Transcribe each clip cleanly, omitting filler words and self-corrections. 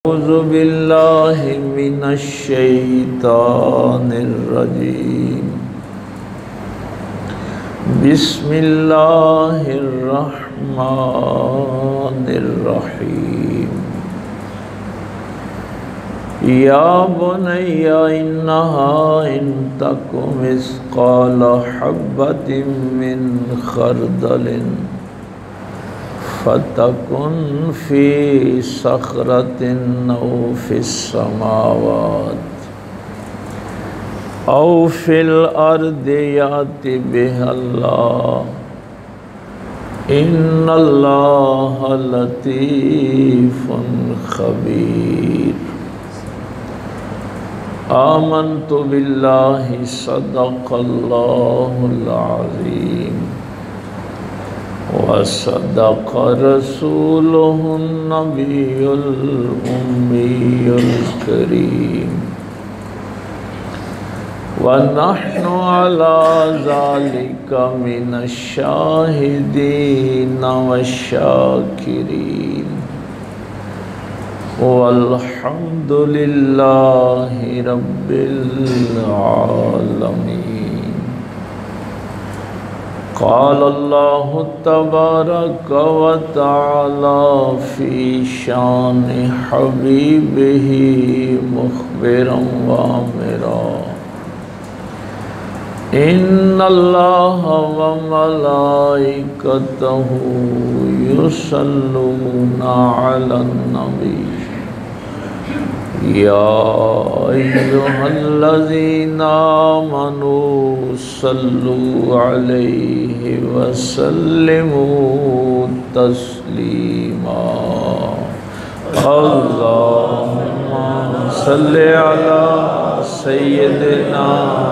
اعوذ باللہ من الشیطان الرجیم بسم اللہ الرحمن الرحیم یا بنی انہا ان تک مثقال حبۃ من خردل فتکن فی صخرۃ او فی السماوات او فی الارض یأت بها اللہ ان اللہ لطیف خبیر آمنت باللہ صدق اللہ العظیم وصدق رسولہ النبی الأمی الکریم ونحن علی ذلک من الشاہدین والشاکرین والحمد للہ رب العالمین قال اللہ تبارک و تعالی فی شان حبیبہ مخبرا وآمرا ان اللہ و ملائکتہ یصلون علی النبی یا ایہا الذین آمنوا صلوا علیہ وسلموا تسلیما اللہم صلی علی سیدنا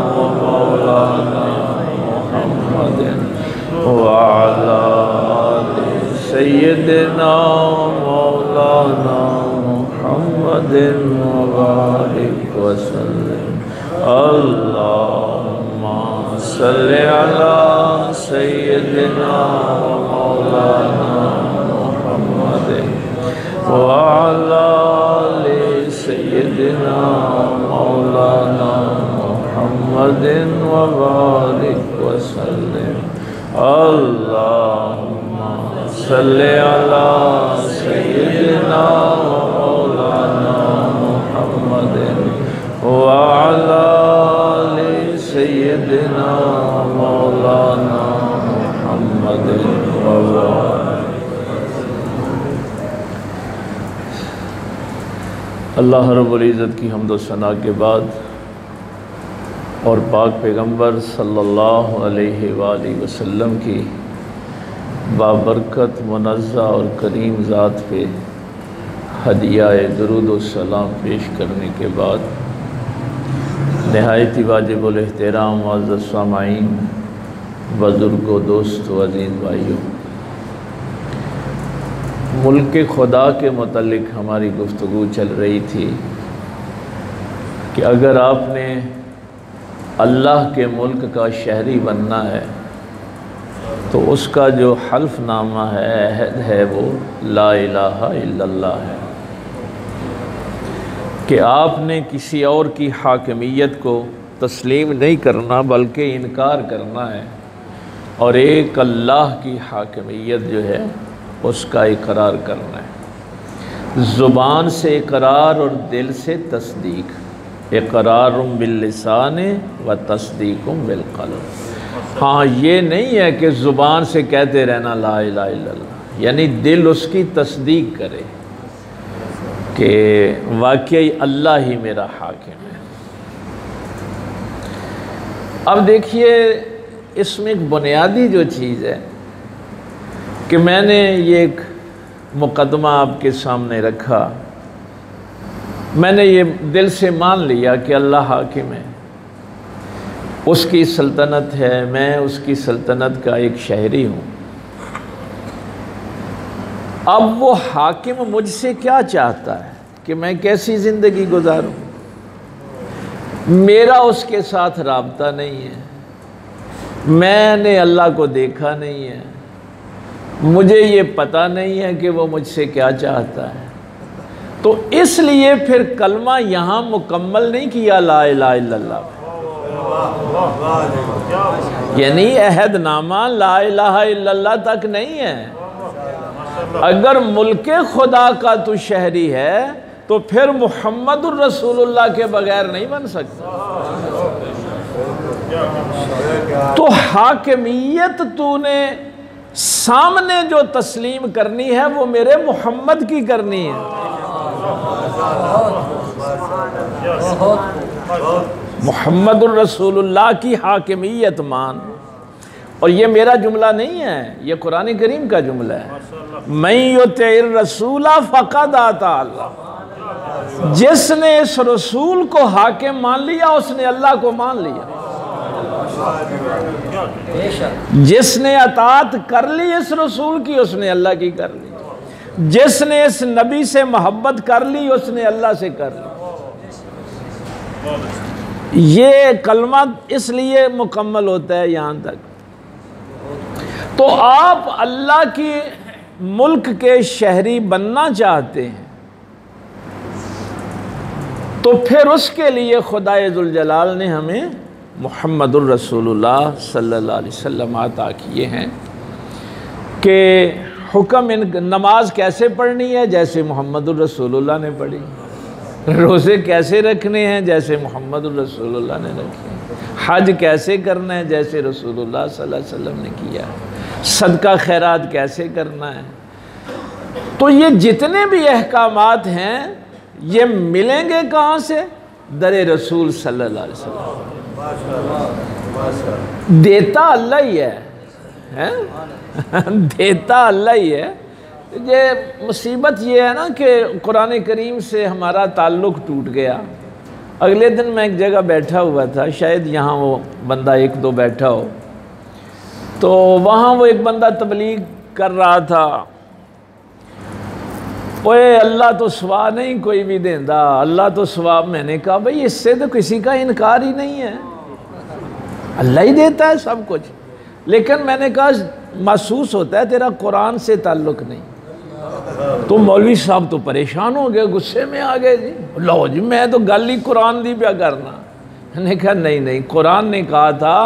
و مولانا محمد وعلی آل سیدنا و مولانا محمد وبارک وسلم اللہم صلی علی سیدنا و مولانا محمد وعلی آل سیدنا مولانا محمد وبارک وسلم اللہم صلی علی سیدنا مولانا محمد وعلی آل سیدنا مولانا محمد وبارک اللہ رب العزت کی حمد و ثنا کے بعد اور پاک پیغمبر صلی اللہ علیہ وآلہ وسلم کی بابرکت منزہ اور کریم ذات پہ ہدیہ درود و سلام پیش کرنے کے بعد نہایت واجب الاحترام معزز سامعین، بزرگوں، دوست و عزیز بھائیوں، ملک خدا کے متعلق ہماری گفتگو چل رہی تھی کہ اگر آپ نے اللہ کے ملک کا شہری بننا ہے تو اس کا جو حلف نامہ ہے، عہد ہے، وہ لا الہ الا اللہ ہے کہ آپ نے کسی اور کی حاکمیت کو تسلیم نہیں کرنا بلکہ انکار کرنا ہے اور ایک اللہ کی حاکمیت جو ہے اس کا اقرار کرنا ہے، زبان سے اقرار اور دل سے تصدیق، اقرار باللسان و تصدیق بالقلب۔ ہاں یہ نہیں ہے کہ زبان سے کہتے رہنا لا الہ الا اللہ، یعنی دل اس کی تصدیق کرے کہ واقعی اللہ ہی میرا حاکم ہے۔ اب دیکھیے اس میں ایک بنیادی جو چیز ہے کہ میں نے یہ ایک مقدمہ آپ کے سامنے رکھا، میں نے یہ دل سے مان لیا کہ اللہ حاکم ہے، اس کی سلطنت ہے، میں اس کی سلطنت کا ایک شہری ہوں۔ اب وہ حاکم مجھ سے کیا چاہتا ہے کہ میں کیسی زندگی گزاروں؟ میرا اس کے ساتھ رابطہ نہیں ہے، میں نے اللہ کو دیکھا نہیں ہے، مجھے یہ پتہ نہیں ہے کہ وہ مجھ سے کیا چاہتا ہے۔ تو تو اس لیے پھر کلمہ یہاں مکمل نہیں کیا لا الہ الا اللہ، یعنی عہد نامہ لا الہ الا اللہ تک نہیں ہے۔ اگر ملک خدا کا تو شہری ہے تو پھر محمد الرسول اللہ کے بغیر نہیں بن سکتا۔ تو حاکمیت تو نے سامنے جو تسلیم کرنی ہے وہ میرے محمد کی کرنی ہے۔ محمد الرسول اللہ کی حاکمیت مان، اور یہ میرا جملہ نہیں ہے، یہ قرآن کریم کا جملہ ہے۔ من یطع الرسول فقد اطاع اللہ، جس نے اس رسول کو حاکم مان لیا اس نے اللہ کو مان لیا۔ جس نے اطاعت کر لی اس رسول کی اس نے اللہ کی کر لی، جس نے اس نبی سے محبت کر لی اس نے اللہ سے کر لی۔ یہ کلمہ اس لیے مکمل ہوتا ہے یہاں تک۔ تو آپ اللہ کی ملک کے شہری بننا چاہتے ہیں تو پھر اس کے لیے خدائے ذوالجلال نے ہمیں محمد الرسول اللہ صلی اللہ علیہ وسلم عطا کیے ہیں کہ حکم نماز کیسے پڑھنی ہے جیسے محمد الرسول اللہ نے پڑھی، روزے کیسے رکھنے ہیں جیسے محمد الرسول اللہ نے رکھے، حج کیسے کرنا ہے جیسے رسول اللہ صلی اللہ علیہ وسلم نے کیا، صدقہ خیرات کیسے کرنا ہے۔ تو یہ جتنے بھی احکامات ہیں یہ ملیں گے کہاں سے؟ در رسول صلی اللہ علیہ وسلم۔ دیتا اللہ ہی ہے، دیتا اللہ ہی ہے۔ یہ مصیبت یہ ہے نا کہ قرآن کریم سے ہمارا تعلق ٹوٹ گیا۔ اگلے دن میں ایک جگہ بیٹھا ہوا تھا، شاید یہاں وہ بندہ ایک دو بیٹھا ہو، تو وہاں وہ ایک بندہ تبلیغ کر رہا تھا، اوے اللہ تو ثواب نہیں کوئی بھی دیندا، اللہ تو ثواب۔ میں نے کہا بھئی اس سے تو کسی کا انکار ہی نہیں ہے، اللہ ہی دیتا ہے سب کچھ، لیکن میں نے کہا محسوس ہوتا ہے تیرا قرآن سے تعلق نہیں۔ تو مولوی صاحب تو پریشان ہو گئے، غصے میں آ گئے، جی لو جی میں تو گل ہی قرآن دی پیا کرنا۔ میں نے کہا نہیں، قرآن نے کہا تھا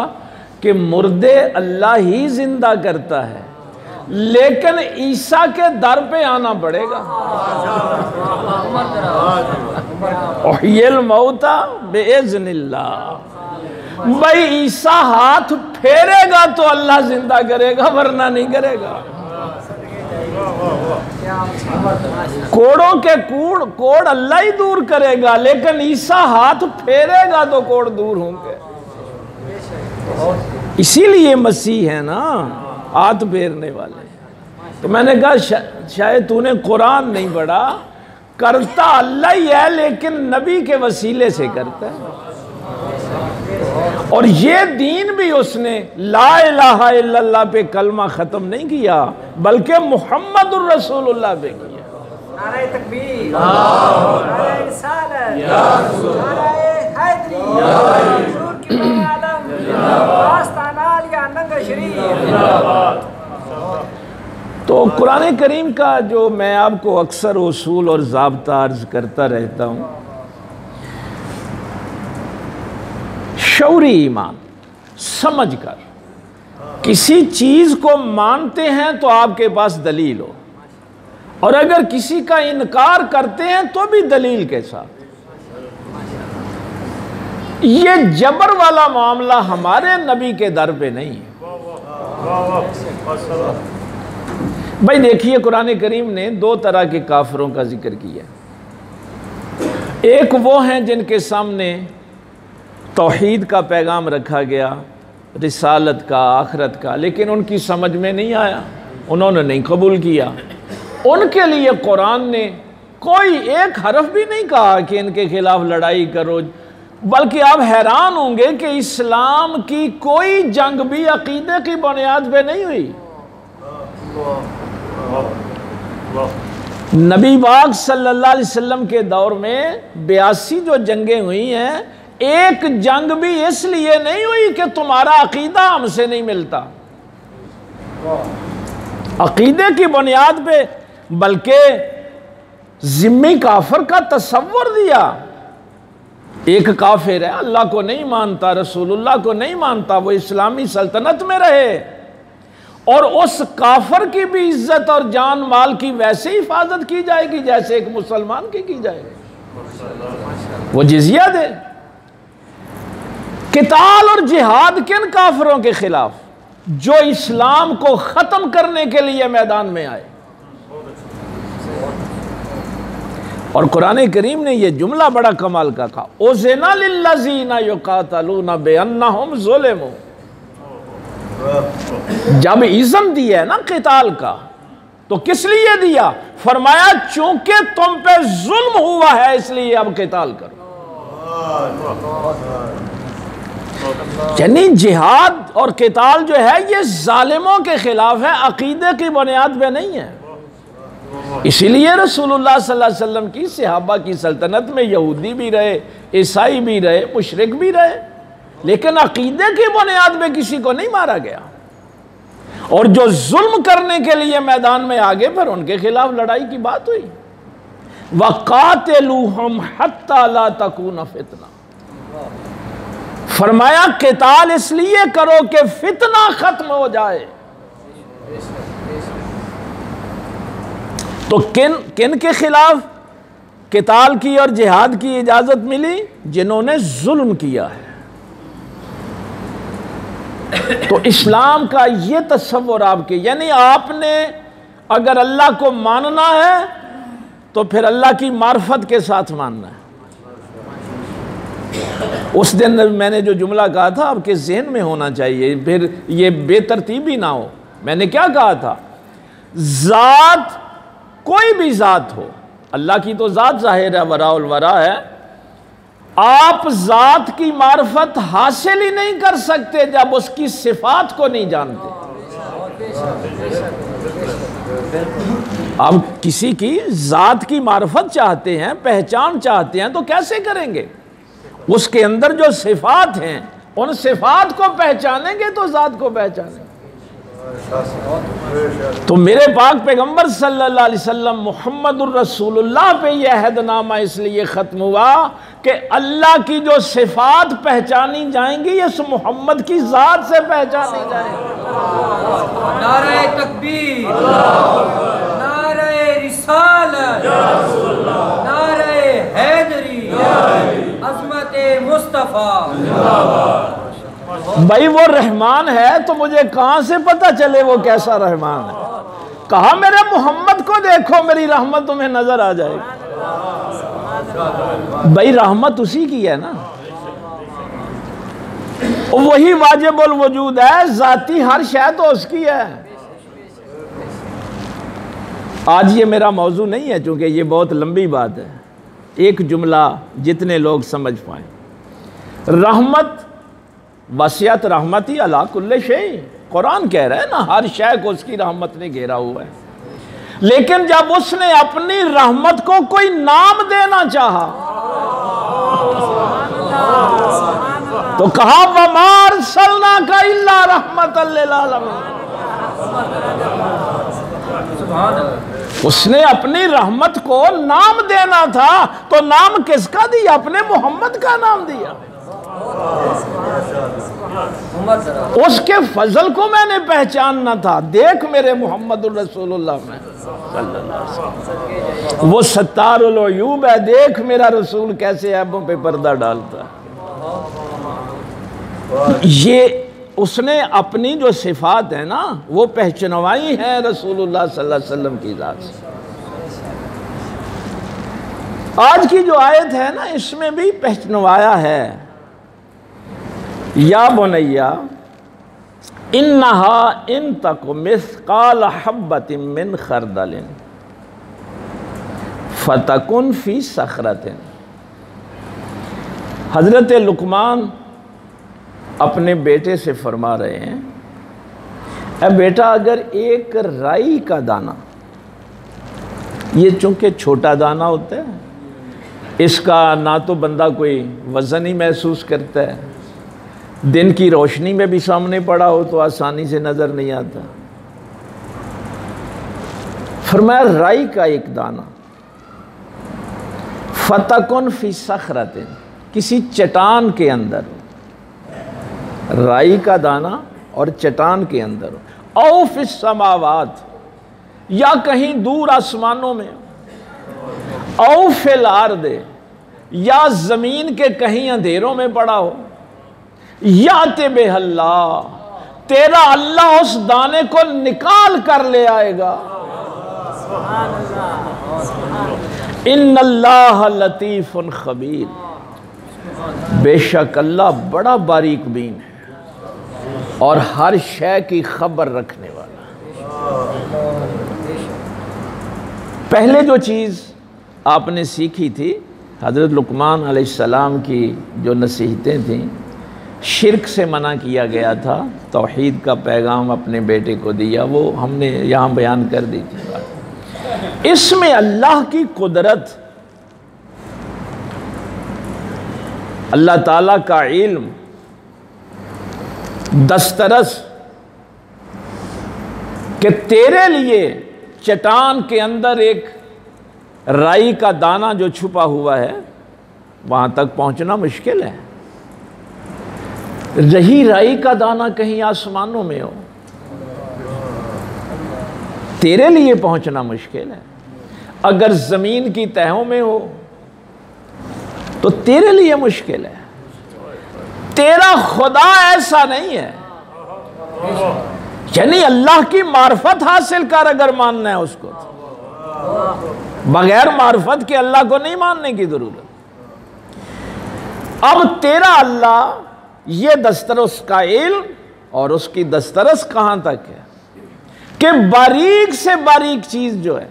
کہ مردے اللہ ہی زندہ کرتا ہے، لیکن عیسیٰ کے در پہ آنا پڑے گا۔ احیی الموتى بِإِذْنِ اللہ، بھائی عیسیٰ ہاتھ پھیرے گا تو اللہ زندہ کرے گا ورنہ نہیں کرے گا۔ کوڑوں کے کوڑ اللہ ہی دور کرے گا، لیکن عیسیٰ ہاتھ پھیرے گا تو کوڑ دور ہوں گے۔ اسی لیے مسیح ہے نا، ہاتھ پھیرنے والے۔ تو میں نے کہا شاید تو نے قرآن نہیں پڑھا، کرتا اللہ ہی ہے لیکن نبی کے وسیلے سے کرتا ہے۔ اور یہ دین بھی اس نے لا الہ الا اللہ پہ کلمہ ختم نہیں کیا بلکہ محمد الرسول اللہ پہ کیا۔ نعرہ تکبیر، نعرہ رسالت، نعرہ حیدری، حضور کی عالم، آستان عالیہ ننگا شریف۔ تو قرآن کریم کا جو میں آپ کو اکثر اصول اور ضابطہ عرض کرتا رہتا ہوں، شعوری ایمان سمجھ کر کسی چیز کو مانتے ہیں تو آپ کے پاس دلیل ہو، اور اگر کسی کا انکار کرتے ہیں تو بھی دلیل کے ساتھ۔ یہ جبر والا معاملہ ہمارے نبی کے در پہ نہیں ہے۔ بھائی دیکھیے قرآن کریم نے دو طرح کے کافروں کا ذکر کیا۔ ایک وہ ہیں جن کے سامنے توحید کا پیغام رکھا گیا، رسالت کا، آخرت کا، لیکن ان کی سمجھ میں نہیں آیا، انہوں نے نہیں قبول کیا۔ ان کے لیے قرآن نے کوئی ایک حرف بھی نہیں کہا کہ ان کے خلاف لڑائی کرو، بلکہ آپ حیران ہوں گے کہ اسلام کی کوئی جنگ بھی عقیدے کی بنیاد پہ نہیں ہوئی۔ نبی پاک صلی اللہ علیہ وسلم کے دور میں 82 جو جنگیں ہوئی ہیں، ایک جنگ بھی اس لیے نہیں ہوئی کہ تمہارا عقیدہ ہم سے نہیں ملتا، عقیدے کی بنیاد پہ، بلکہ ذمہ کافر کا تصور دیا. ایک کافر ہے، اللہ کو نہیں مانتا، رسول اللہ کو نہیں مانتا، وہ اسلامی سلطنت میں رہے، اور اس کافر کی بھی عزت اور جان مال کی ویسے حفاظت کی جائے گی جیسے ایک مسلمان کی جائے گی. وہ جزیہ دے. قتال اور جہاد کن کافروں کے خلاف؟ جو اسلام کو ختم کرنے کے لیے میدان میں آئے. اور قرآن کریم نے یہ جملہ بڑا کمال کا کہا، اُذِنَ لِلَّذِينَ يُقَاتَلُونَ بِأَنَّهُمْ ظُلِمُوا. جب اذن دیا ہے نا قتال کا تو کس لیے دیا؟ فرمایا چونکہ تم پہ ظلم ہوا ہے اس لیے اب قتال کرو. یعنی جہاد اور قتال جو ہے یہ ظالموں کے خلاف ہے، عقیدے کی بنیاد پہ نہیں ہے. اسی لیے رسول اللہ صلی اللہ علیہ وسلم کی صحابہ کی سلطنت میں یہودی بھی رہے، عیسائی بھی رہے، مشرک بھی رہے، لیکن عقیدے کی بنیاد پہ کسی کو نہیں مارا گیا. اور جو ظلم کرنے کے لیے میدان میں آگے پھر ان کے خلاف لڑائی کی بات ہوئی. وَقَاتِلُوهُمْ حَتَّى لَا تَكُونَ فِتْنَةٌ. فرمایا قتال اس لیے کرو کہ فتنہ ختم ہو جائے. تو کن کے خلاف قتال کی اور جہاد کی اجازت ملی؟ جنہوں نے ظلم کیا ہے. تو اسلام کا یہ تصور آپ کے، یعنی آپ نے اگر اللہ کو ماننا ہے تو پھر اللہ کی معرفت کے ساتھ ماننا ہے. اس دن میں نے جو جملہ کہا تھا آپ کے ذہن میں ہونا چاہیے، پھر یہ بے ترتیبی نہ ہو. میں نے کیا کہا تھا؟ ذات، کوئی بھی ذات ہو، اللہ کی تو ذات ظاہر ہے، وراء الورا ہے، آپ ذات کی معرفت حاصل ہی نہیں کر سکتے جب اس کی صفات کو نہیں جانتے. آپ کسی کی ذات کی معرفت چاہتے ہیں، پہچان چاہتے ہیں تو کیسے کریں گے؟ اس کے اندر جو صفات ہیں ان صفات کو پہچانیں گے تو ذات کو پہچانیں گے. تو میرے پاک پیغمبر صلی اللہ علیہ وسلم محمد الرسول اللہ پہ یہ عہد نامہ اس لیے ختم ہوا کہ اللہ کی جو صفات پہچانی جائیں گی اس محمد کی ذات سے پہچانی جائیں گی. نعرہ تکبیر، نعرہ رسالت، نعرہ حیدری، عظمت مصطفیٰ. بھائی وہ رحمان ہے تو مجھے کہاں سے پتہ چلے وہ کیسا رحمان ہے؟ کہا میرے محمد کو دیکھو میری رحمت تمہیں نظر آ جائے گی. بھائی رحمت اسی کی ہے نا، وہی واجب الوجود ہے، ذاتی ہر شے تو اس کی ہے. آج یہ میرا موضوع نہیں ہے چونکہ یہ بہت لمبی بات ہے، ایک جملہ جتنے لوگ سمجھ پائیں. رحمت، وسعت رحمتی علی کل شیء، قرآن کہہ رہا ہے نا ہر شے کو اس کی رحمت نے گھیرا ہوا ہے. لیکن جب اس نے اپنی رحمت کو کوئی نام دینا چاہا تو کہا وَمَا أَرْسَلْنَاكَ إِلَّا رَحْمَةً لِلْعَالَمِينَ. اس نے اپنی رحمت کو نام دینا تھا تو نام کس کا دیا؟ اپنے محمد کا نام دیا. اس کے فضل کو میں نے پہچاننا تھا. دیکھ میرے محمد الرسول اللہ میں صلی اللہ علیہ وسلم، وہ ستار العیوب ہے، دیکھ میرا رسول کیسے عیبوں پہ پردہ ڈالتا ہے. یہ اس نے اپنی جو صفات ہیں نا وہ پہچنوائی ہیں رسول اللہ صلی اللہ علیہ وسلم کی ذات سے. آج کی جو آیت ہے نا اس میں بھی پہچنوایا ہے، یا بنیا انہا ان تک مثقال حبۃ من خردل فتکن فی صخرۃ. حضرت لقمان اپنے بیٹے سے فرما رہے ہیں، اے بیٹا اگر ایک رائی کا دانہ، یہ چونکہ چھوٹا دانہ ہوتا ہے، اس کا نہ تو بندہ کوئی وزن ہی محسوس کرتا ہے، دن کی روشنی میں بھی سامنے پڑا ہو تو آسانی سے نظر نہیں آتا. فرمایا رائی کا ایک دانہ فتکن فی صخرۃ، کسی چٹان کے اندر، رائی کا دانہ اور چٹان کے اندر، او فی السماوات، یا کہیں دور آسمانوں میں، او فی الارض، یا زمین کے کہیں اندھیروں میں پڑا ہو، یات بہ اللہ، تیرا اللہ اس دانے کو نکال کر لے آئے گا۔ ان اللہ لطیف خبیر، بے شک اللہ بڑا باریک بین ہے اور ہر شے کی خبر رکھنے والا۔ پہلے جو چیز آپ نے سیکھی تھی حضرت لقمان علیہ السلام کی جو نصیحتیں تھیں، شرک سے منع کیا گیا تھا، توحید کا پیغام اپنے بیٹے کو دیا، وہ ہم نے یہاں بیان کر دی تھی بات۔ اس میں اللہ کی قدرت، اللہ تعالیٰ کا علم، دسترس، کہ تیرے لیے چٹان کے اندر ایک رائی کا دانہ جو چھپا ہوا ہے وہاں تک پہنچنا مشکل ہے۔ رہی رائی کا دانہ کہیں آسمانوں میں ہو، تیرے لیے پہنچنا مشکل ہے۔ اگر زمین کی تہوں میں ہو تو تیرے لیے مشکل ہے۔ تیرا خدا ایسا نہیں ہے، یعنی اللہ کی معرفت حاصل کر اگر ماننا ہے اس کو، بغیر معرفت کے اللہ کو نہیں ماننے کی ضرورت۔ اب تیرا اللہ یہ دسترس کا علم، اور اس کی دسترس کہاں تک ہے کہ باریک سے باریک چیز جو ہے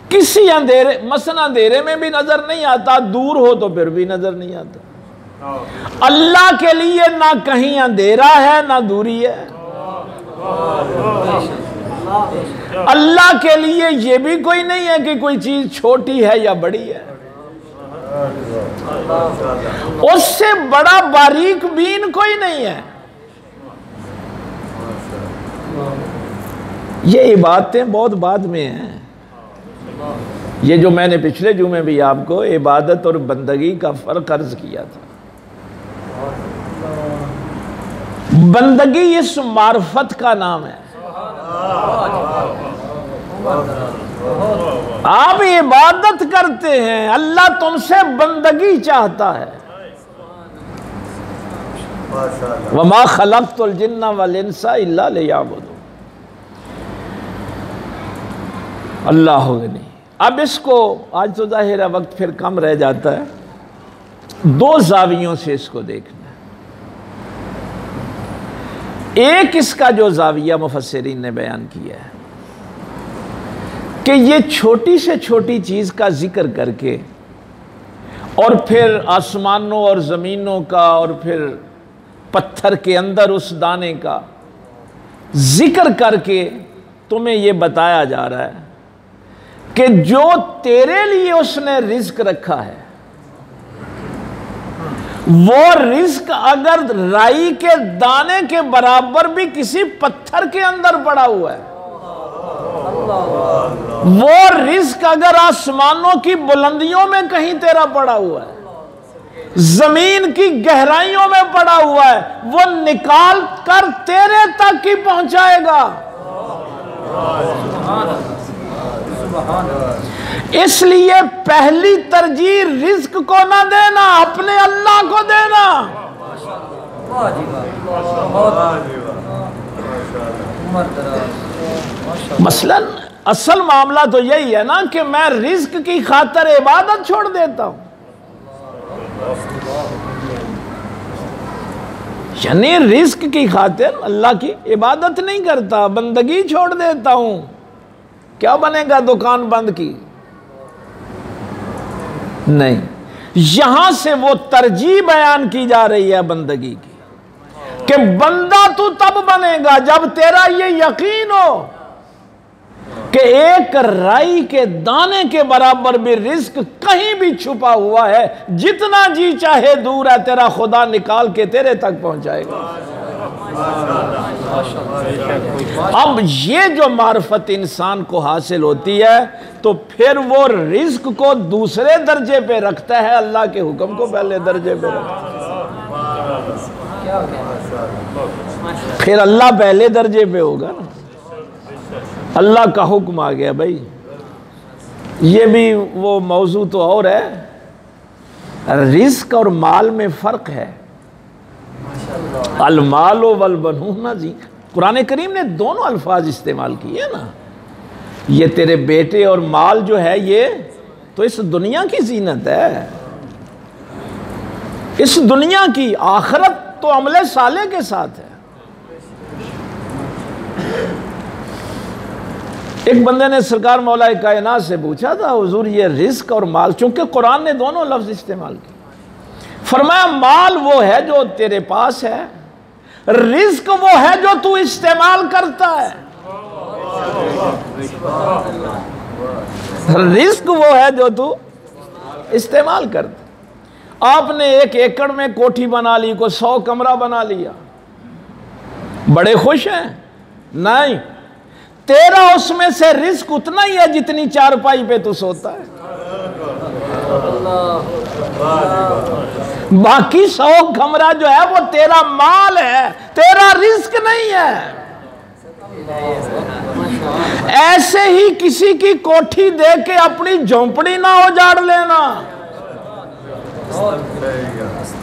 کسی اندھیرے، مثلا اندھیرے میں بھی نظر نہیں آتا، دور ہو تو پھر بھی نظر نہیں آتا۔ اللہ کے لیے نہ کہیں اندھیرا ہے نہ دوری ہے۔ اللہ کے لیے یہ بھی کوئی نہیں ہے کہ کوئی چیز چھوٹی ہے یا بڑی ہے۔ اس سے بڑا باریک بین کوئی نہیں ہے۔ یہ عبادتیں بہت بعد میں ہیں۔ یہ جو میں نے پچھلے جمعے بھی آپ کو عبادت اور بندگی کا فرق عرض کیا تھا۔ بندگی اس معرفت کا نام ہے۔ آپ عبادت کرتے ہیں، اللہ تم سے بندگی چاہتا ہے۔ وَمَا خَلَقْتُ الْجِنَّ وَالْإِنسَ إِلَّا لِيَعْبُدُونِ۔ اللہ غنی۔ اب اس کو آج تو ظاہر ہے وقت پھر کم رہ جاتا ہے، دو زاویوں سے اس کو دیکھنا ہے۔ ایک اس کا جو زاویہ مفسرین نے بیان کیا ہے کہ یہ چھوٹی سے چھوٹی چیز کا ذکر کر کے، اور پھر آسمانوں اور زمینوں کا، اور پھر پتھر کے اندر اس دانے کا ذکر کر کے تمہیں یہ بتایا جا رہا ہے کہ جو تیرے لیے اس نے رزق رکھا ہے، وہ رزق اگر رائی کے دانے کے برابر بھی کسی پتھر کے اندر پڑا ہوا ہے، وہ رزق اگر آسمانوں کی بلندیوں میں کہیں تیرا پڑا ہوا ہے، زمین کی گہرائیوں میں پڑا ہوا ہے، وہ نکال کر تیرے تک ہی پہنچائے گا۔ اس لیے پہلی ترجیح رزق کو نہ دینا، اپنے اللہ کو دینا۔ مثلاً اصل معاملہ تو یہی ہے نا کہ میں رزق کی خاطر عبادت چھوڑ دیتا ہوں، یعنی رزق کی خاطر اللہ کی عبادت نہیں کرتا، بندگی چھوڑ دیتا ہوں۔ کیا بنے گا دکان بند کی؟ نہیں، یہاں سے وہ ترجیح بیان کی جا رہی ہے بندگی کی کہ بندہ تو تب بنے گا جب تیرا یہ یقین ہو کہ ایک رائی کے دانے کے برابر بھی رزق کہیں بھی چھپا ہوا ہے، جتنا جی چاہے دور ہے، تیرا خدا نکال کے تیرے تک پہنچائے گا۔ اب یہ جو معرفت انسان کو حاصل ہوتی ہے تو پھر وہ رزق کو دوسرے درجے پہ رکھتا ہے، اللہ کے حکم کو پہلے درجے پہ رکھتا ہے۔ پھر اللہ پہلے درجے پہ ہوگا نا، اللہ کا حکم آ گیا بھائی۔ یہ بھی وہ موضوع تو اور ہے، رزق اور مال میں فرق ہے۔ المال والبنون جی، قرآن کریم نے دونوں الفاظ استعمال کیے نا۔ یہ تیرے بیٹے اور مال جو ہے یہ تو اس دنیا کی زینت ہے، اس دنیا کی، آخرت تو عمل صالح کے ساتھ ہے۔ ایک بندے نے سرکار مولا کائنات سے پوچھا تھا، حضور یہ رزق اور مال، چونکہ قرآن نے دونوں لفظ استعمال کیے، فرمایا مال وہ ہے جو تیرے پاس ہے، رزق وہ ہے جو تو استعمال کرتا ہے۔ رزق وہ ہے جو تو استعمال کرتا۔ آپ نے 1 ایکڑ میں کوٹھی بنا لی، کوئی 100 کمرہ بنا لیا، بڑے خوش ہیں؟ نہیں، تیرا اس میں سے رزق اتنا ہی ہے جتنی چارپائی پہ تو سوتا ہے، باقی 100 کمرہ جو ہے وہ تیرا مال ہے، تیرا رزق نہیں ہے۔ ایسے ہی کسی کی کوٹھی دے کے اپنی جھونپڑی نہ اجاڑ لینا،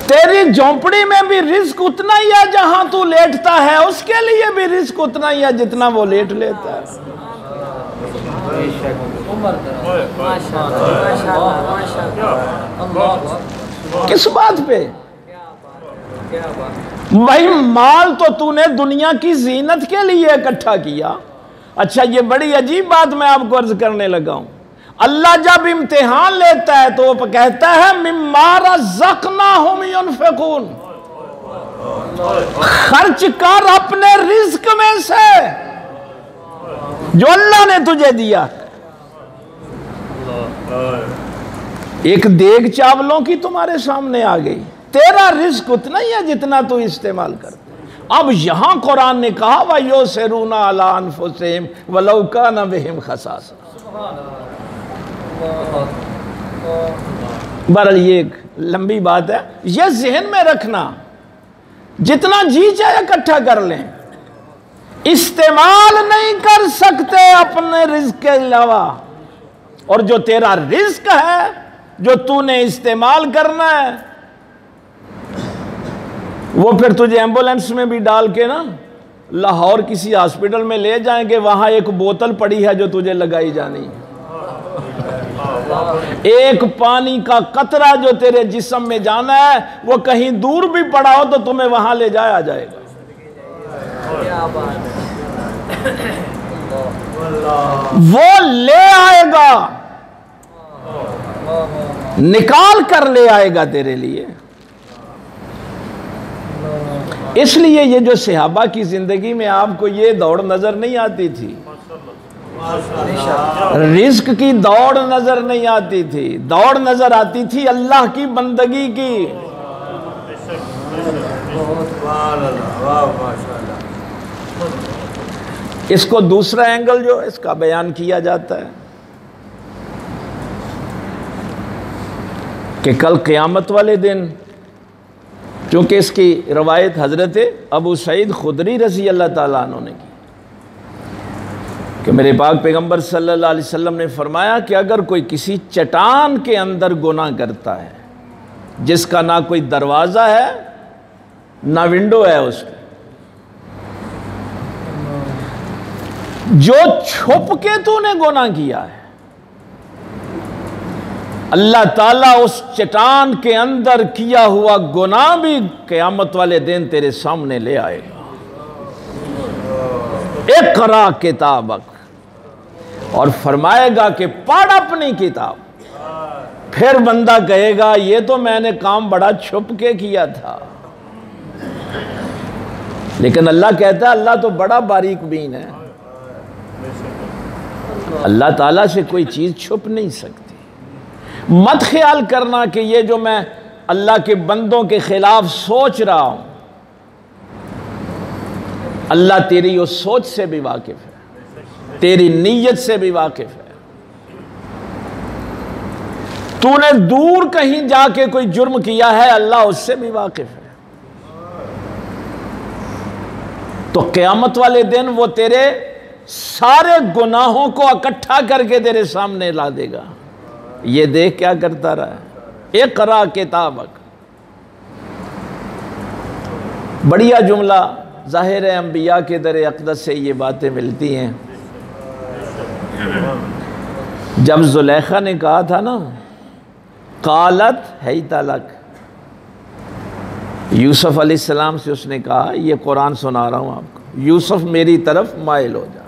تیری جھونپڑی میں بھی رزق اتنا ہی ہے جہاں تو لیٹتا ہے، اس کے لیے بھی رزق اتنا ہی ہے جتنا وہ لیٹ لیتا ہے۔ کس بات پہ؟ بھائی مال تو نے دنیا کی زینت کے لیے اکٹھا کیا۔ اچھا یہ بڑی عجیب بات میں آپ کو عرض کرنے لگا ہوں، اللہ جب امتحان لیتا ہے تو وہ کہتا ہے مما رزقناہم ينفقون، خرچ کر اپنے رزق میں سے جو اللہ نے تجھے دیا۔ ایک دیگ چاولوں کی تمہارے سامنے آ گئی، تیرا رزق اتنا ہی ہے جتنا تو استعمال کرتا۔ اب یہاں قرآن نے کہا وَيُؤْثِرُونَ عَلَىٰ أَنفُسِهِمْ وَلَوْ كَانَ بِهِمْ خَصَاصَةٌ۔ بہرحال یہ ایک لمبی بات ہے، یہ ذہن میں رکھنا، جتنا جی چاہے اکٹھا کر لیں، استعمال نہیں کر سکتے اپنے رزق کے علاوہ، اور جو تیرا رزق ہے جو تو نے استعمال کرنا ہے وہ پھر تجھے ایمبولینس میں بھی ڈال کے نا لاہور کسی ہاسپٹل میں لے جائیں گے، وہاں ایک بوتل پڑی ہے جو تجھے لگائی جانی ہے، ایک پانی کا قطرہ جو تیرے جسم میں جانا ہے وہ کہیں دور بھی پڑا ہو تو تمہیں وہاں لے جایا جائے گا۔ وہ لے آئے گا، نکال کر لے آئے گا تیرے لیے۔ اس لیے یہ جو صحابہ کی زندگی میں آپ کو یہ دوڑ نظر نہیں آتی تھی، رزق کی دوڑ نظر نہیں آتی تھی، دوڑ نظر آتی تھی اللہ کی بندگی کی۔ اس کو دوسرا اینگل جو اس کا بیان کیا جاتا ہے کہ کل قیامت والے دن، چونکہ اس کی روایت حضرت ابو سعید خدری رضی اللہ تعالیٰ عنہ نے کی کہ میرے پاک پیغمبر صلی اللہ علیہ وسلم نے فرمایا کہ اگر کوئی کسی چٹان کے اندر گناہ کرتا ہے جس کا نہ کوئی دروازہ ہے نہ ونڈو ہے، اس کی جو چھپ کے تو نے گناہ کیا ہے، اللہ تعالیٰ اس چٹان کے اندر کیا ہوا گناہ بھی قیامت والے دن تیرے سامنے لے آئے گا۔ اقرا کتابک، اور فرمائے گا کہ پڑھ اپنی کتاب۔ پھر بندہ کہے گا یہ تو میں نے کام بڑا چھپ کے کیا تھا، لیکن اللہ کہتا ہے اللہ تو بڑا باریک بین ہے، اللہ تعالیٰ سے کوئی چیز چھپ نہیں سکتی۔ مت خیال کرنا کہ یہ جو میں اللہ کے بندوں کے خلاف سوچ رہا ہوں اللہ تیری اس سوچ سے بھی واقف ہے، تیری نیت سے بھی واقف ہے۔ تو نے دور کہیں جا کے کوئی جرم کیا ہے، اللہ اس سے بھی واقف ہے۔ تو قیامت والے دن وہ تیرے سارے گناہوں کو اکٹھا کر کے تیرے سامنے لا دے گا، یہ دیکھ کیا کرتا رہا ہے، اقرا کتابک۔ بڑھیا جملہ، ظاہر ہے انبیاء کے در اقدس سے یہ باتیں ملتی ہیں۔ جب زلیخا نے کہا تھا نا قالت حیت لک، یوسف علیہ السلام سے اس نے کہا یہ قرآن سنا رہا ہوں آپ کو، یوسف میری طرف مائل ہو جا۔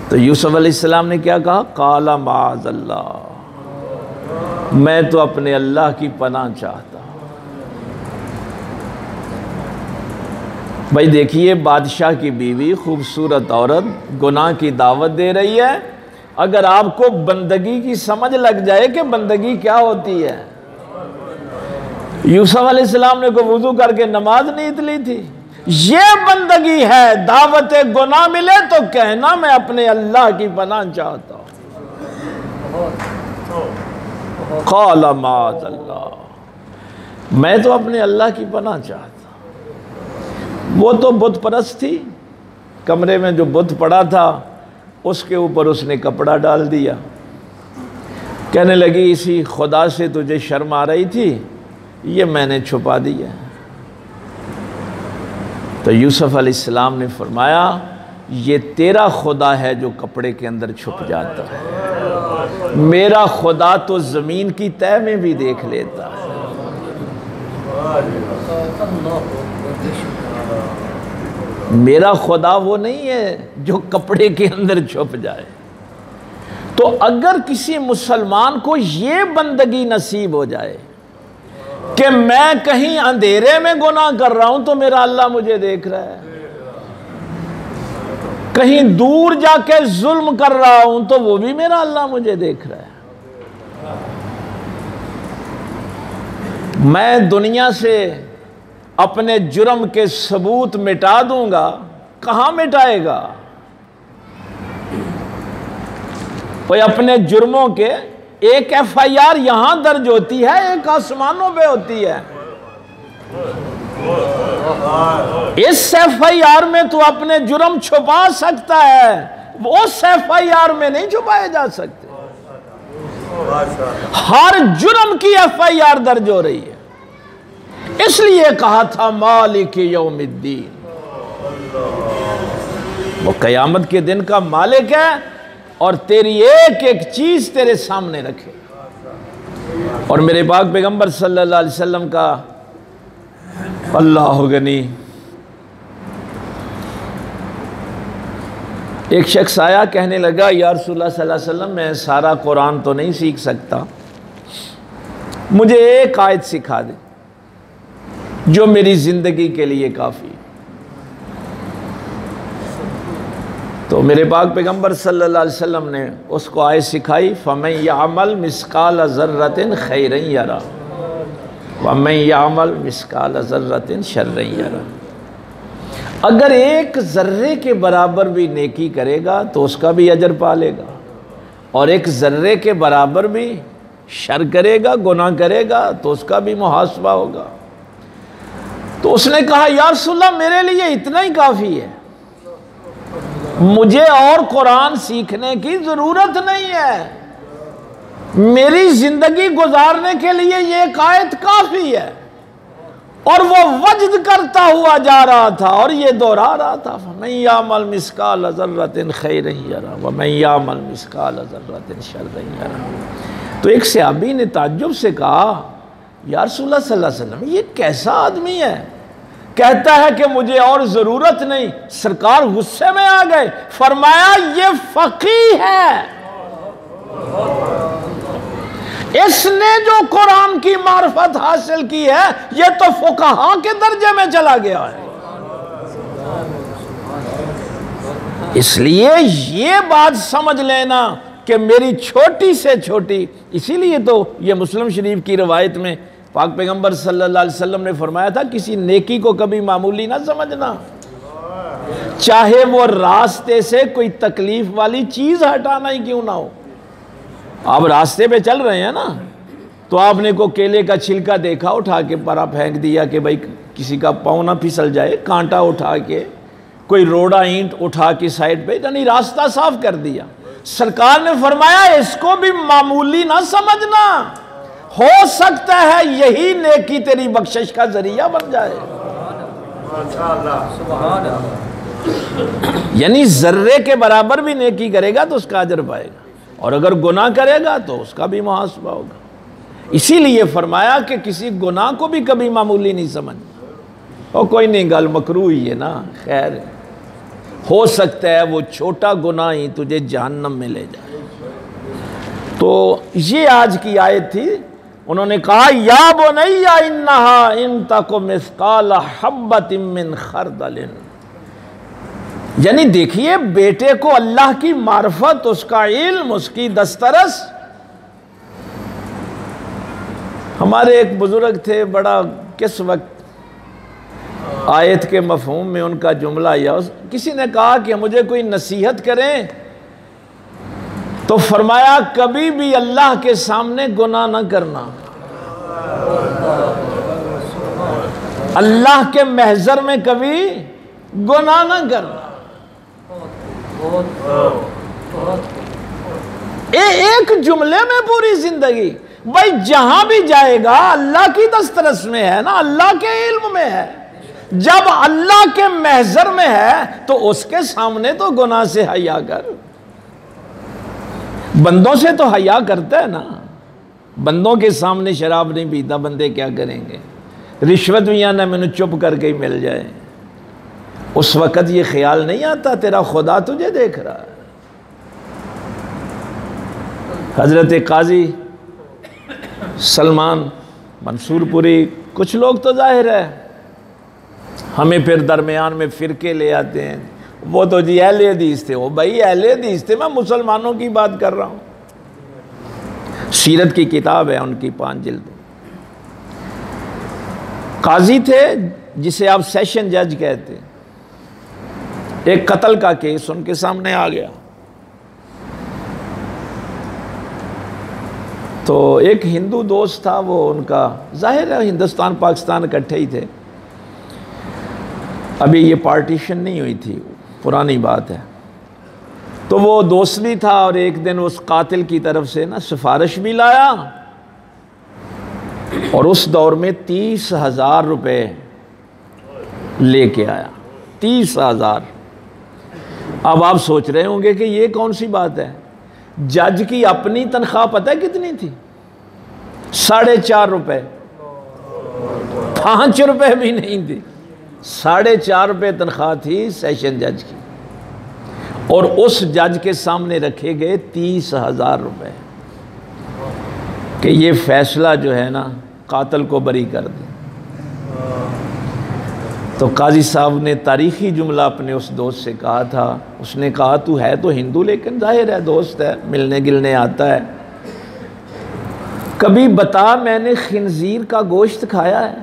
تو یوسف علیہ السلام نے کیا کہا؟ قال معاذ اللہ، میں تو اپنے اللہ کی پناہ چاہتا ہوں۔ بھائی دیکھیے، بادشاہ کی بیوی، خوبصورت عورت گناہ کی دعوت دے رہی ہے۔ اگر آپ کو بندگی کی سمجھ لگ جائے کہ بندگی کیا ہوتی ہے، یوسف علیہ السلام نے کوئی وضو کر کے نماز نیت لی تھی؟ یہ بندگی ہے، دعوت گناہ ملے تو کہنا میں اپنے اللہ کی پناہ چاہتا ہوں۔ قال معاذ اللہ، میں تو اپنے اللہ کی پناہ چاہتا ہوں۔ وہ تو بت پرست تھی، کمرے میں جو بت پڑا تھا اس کے اوپر اس نے کپڑا ڈال دیا، کہنے لگی اسی خدا سے تجھے شرم آ رہی تھی، یہ میں نے چھپا دیا۔ تو یوسف علیہ السلام نے فرمایا یہ تیرا خدا ہے جو کپڑے کے اندر چھپ جاتا ہے، میرا خدا تو زمین کی تہہ میں بھی دیکھ لیتا ہے۔ میرا خدا وہ نہیں ہے جو کپڑے کے اندر چھپ جائے۔ تو اگر کسی مسلمان کو یہ بندگی نصیب ہو جائے کہ میں کہیں اندھیرے میں گناہ کر رہا ہوں تو میرا اللہ مجھے دیکھ رہا ہے، کہیں دور جا کے ظلم کر رہا ہوں تو وہ بھی میرا اللہ مجھے دیکھ رہا ہے۔ میں دنیا سے اپنے جرم کے ثبوت مٹا دوں گا، کہاں مٹائے گا؟ کوئی اپنے جرموں کے ایک ایف آئی آر یہاں درج ہوتی ہے، ایک آسمانوں پہ ہوتی ہے۔ اس ایف آئی آر میں تو اپنے جرم چھپا سکتا ہے، اس ایف آئی آر میں نہیں چھپائے جا سکتے۔ ہر جرم کی ایف آئی آر درج ہو رہی ہے، اس لیے کہا تھا مالک یوم الدین، وہ قیامت کے دن کا مالک ہے اور تیری ایک ایک چیز تیرے سامنے رکھے۔ اور میرے پاک پیغمبر صلی اللہ علیہ وسلم کا اللہ غنی، ایک شخص آیا کہنے لگا یا رسول اللہ صلی اللہ علیہ وسلم میں سارا قرآن تو نہیں سیکھ سکتا، مجھے ایک آیت سکھا دے جو میری زندگی کے لیے کافی۔ تو میرے پاک پیغمبر صلی اللہ علیہ وسلم نے اس کو آیت سکھائی فَمَن يَعْمَلْ مِثْقَالَ ذَرَّةٍ خَيْرًا يَرَهُ وَمَن يَعْمَلْ مِثْقَالَ ذَرَّةٍ شَرًّا يَرَهُ۔ اگر ایک ذرے کے برابر بھی نیکی کرے گا تو اس کا بھی اجر پا لے گا، اور ایک ذرے کے برابر بھی شر کرے گا، گناہ کرے گا تو اس کا بھی محاسبہ ہوگا۔ تو اس نے کہا یا رسول اللہ میرے لیے اتنا ہی کافی ہے، مجھے اور قرآن سیکھنے کی ضرورت نہیں ہے، میری زندگی گزارنے کے لیے یہ ایک آیت کافی ہے۔ اور وہ وجد کرتا ہوا جا رہا تھا اور یہ دوہرا رہا تھا فَمَن يَعْمَلْ مِثْقَالَ ذَرَّةٍ خَيْرًا يَرَهُ وَمَن يَعْمَلْ مِثْقَالَ ذَرَّةٍ شَرًّا يَرَهُ۔ تو ایک صحابی نے تعجب سے کہا یا رسول اللہ صلی اللہ علیہ وسلم یہ کیسا آدمی ہے، کہتا ہے کہ مجھے اور ضرورت نہیں۔ سرکار غصے میں آ گئے، فرمایا یہ فقیہ ہے، اس نے جو قرآن کی معرفت حاصل کی ہے یہ تو فقہاء کے درجے میں چلا گیا ہے۔ اس لیے یہ بات سمجھ لینا کہ میری چھوٹی سے چھوٹی، اسی لیے تو یہ مسلم شریف کی روایت میں پاک پیغمبر صلی اللہ علیہ وسلم نے فرمایا تھا کسی نیکی کو کبھی معمولی نہ سمجھنا، چاہے وہ راستے سے کوئی تکلیف والی چیز ہٹانا ہی کیوں نہ ہو. آپ راستے پہ چل رہے ہیں نا, تو آپ نے کو کیلے کا چھلکا دیکھا, اٹھا کے پرا پھینک دیا کہ بھائی کسی کا پاؤں نہ پھسل جائے, کانٹا اٹھا کے, کوئی روڑا اینٹ اٹھا کے سائڈ پہ, یعنی راستہ صاف کر دیا. سرکار نے فرمایا اس کو بھی معمولی نہ سمجھنا, ہو سکتا ہے یہی نیکی تیری بخشش کا ذریعہ بن جائے. یعنی ذرے کے برابر بھی نیکی کرے گا تو اس کا اجر پائے گا, اور اگر گناہ کرے گا تو اس کا بھی محاسبہ ہوگا. اسی لیے فرمایا کہ کسی گناہ کو بھی کبھی معمولی نہیں سمجھنا. اور کوئی نہیں, گل مکروہ ہی ہے نا, خیر ہو سکتا ہے وہ چھوٹا گناہ ہی تجھے جہنم میں لے جائے. تو یہ آج کی آیت تھی. انہوں نے کہا یا بنی انہا ان تک مثقال حبۃ من خردل, یعنی دیکھیے بیٹے کو اللہ کی معرفت, اس کا علم, اس کی دسترس. ہمارے ایک بزرگ تھے, بڑا کس وقت آیت کے مفہوم میں ان کا جملہ یا کسی نے کہا کہ مجھے کوئی نصیحت کریں, تو فرمایا کبھی بھی اللہ کے سامنے گناہ نہ کرنا, اللہ کے محضر میں کبھی گناہ نہ کرنا. ایک جملے میں پوری زندگی, بھائی جہاں بھی جائے گا اللہ کی دسترس میں ہے نا, اللہ کے علم میں ہے. جب اللہ کے محضر میں ہے تو اس کے سامنے تو گناہ سے حیا کر. بندوں سے تو حیا کرتا ہے نا, بندوں کے سامنے شراب نہیں پیتا, بندے کیا کریں گے, رشوت بھی نہ میں نے چپ کر کے ہی مل جائے. اس وقت یہ خیال نہیں آتا تیرا خدا تجھے دیکھ رہا ہے. حضرت قاضی سلمان منصور پوری, کچھ لوگ تو ظاہر ہے ہمیں پھر درمیان میں فرقے لے آتے ہیں, وہ تو جی اہل حدیث تھے. وہ بھائی اہل حدیث تھے, میں مسلمانوں کی بات کر رہا ہوں. سیرت کی کتاب ہے ان کی 5 جلد. قاضی تھے جسے آپ سیشن جج کہتے. ایک قتل کا کیس ان کے سامنے آ گیا, تو ایک ہندو دوست تھا, وہ ان کا ظاہر ہے ہندوستان پاکستان اکٹھے ہی تھے, ابھی یہ پارٹیشن نہیں ہوئی تھی, پرانی بات ہے. تو وہ دوست بھی تھا, اور ایک دن اس قاتل کی طرف سے نا سفارش بھی لایا, اور اس دور میں 30,000 روپے لے کے آیا. 30,000. اب آپ سوچ رہے ہوں گے کہ یہ کون سی بات ہے. جج کی اپنی تنخواہ پتہ ہے کتنی تھی؟ 4.5 روپے, 5 روپے بھی نہیں تھی. 4.5 روپے تنخواہ تھی سیشن جج کی, اور اس جج کے سامنے رکھے گئے 30,000 روپے کہ یہ فیصلہ جو ہے نا قاتل کو بری کر دے. تو قاضی صاحب نے تاریخی جملہ اپنے اس دوست سے کہا تھا. اس نے کہا تو ہے تو ہندو, لیکن ظاہر ہے دوست ہے, ملنے گلنے آتا ہے, کبھی بتا میں نے خنزیر کا گوشت کھایا ہے؟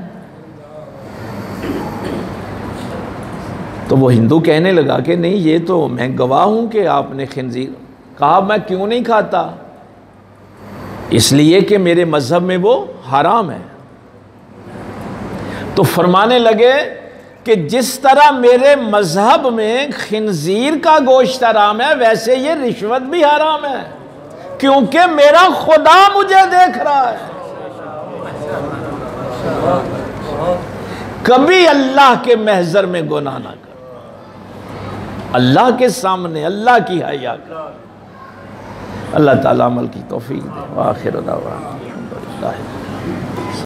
تو وہ ہندو کہنے لگا کہ نہیں, یہ تو میں گواہ ہوں کہ آپ نے خنزیر. کہا میں کیوں نہیں کھاتا؟ اس لیے کہ میرے مذہب میں وہ حرام ہے. تو فرمانے لگے کہ جس طرح میرے مذہب میں خنزیر کا گوشت حرام ہے, ویسے یہ رشوت بھی حرام ہے, کیونکہ میرا خدا مجھے دیکھ رہا ہے. کبھی اللہ کے محضر میں گناہ نہ کر, اللہ کے سامنے اللہ کی حیا کر. اللہ تعالیٰ عمل کی توفیق دے. وآخر دعوانا الحمدللہ.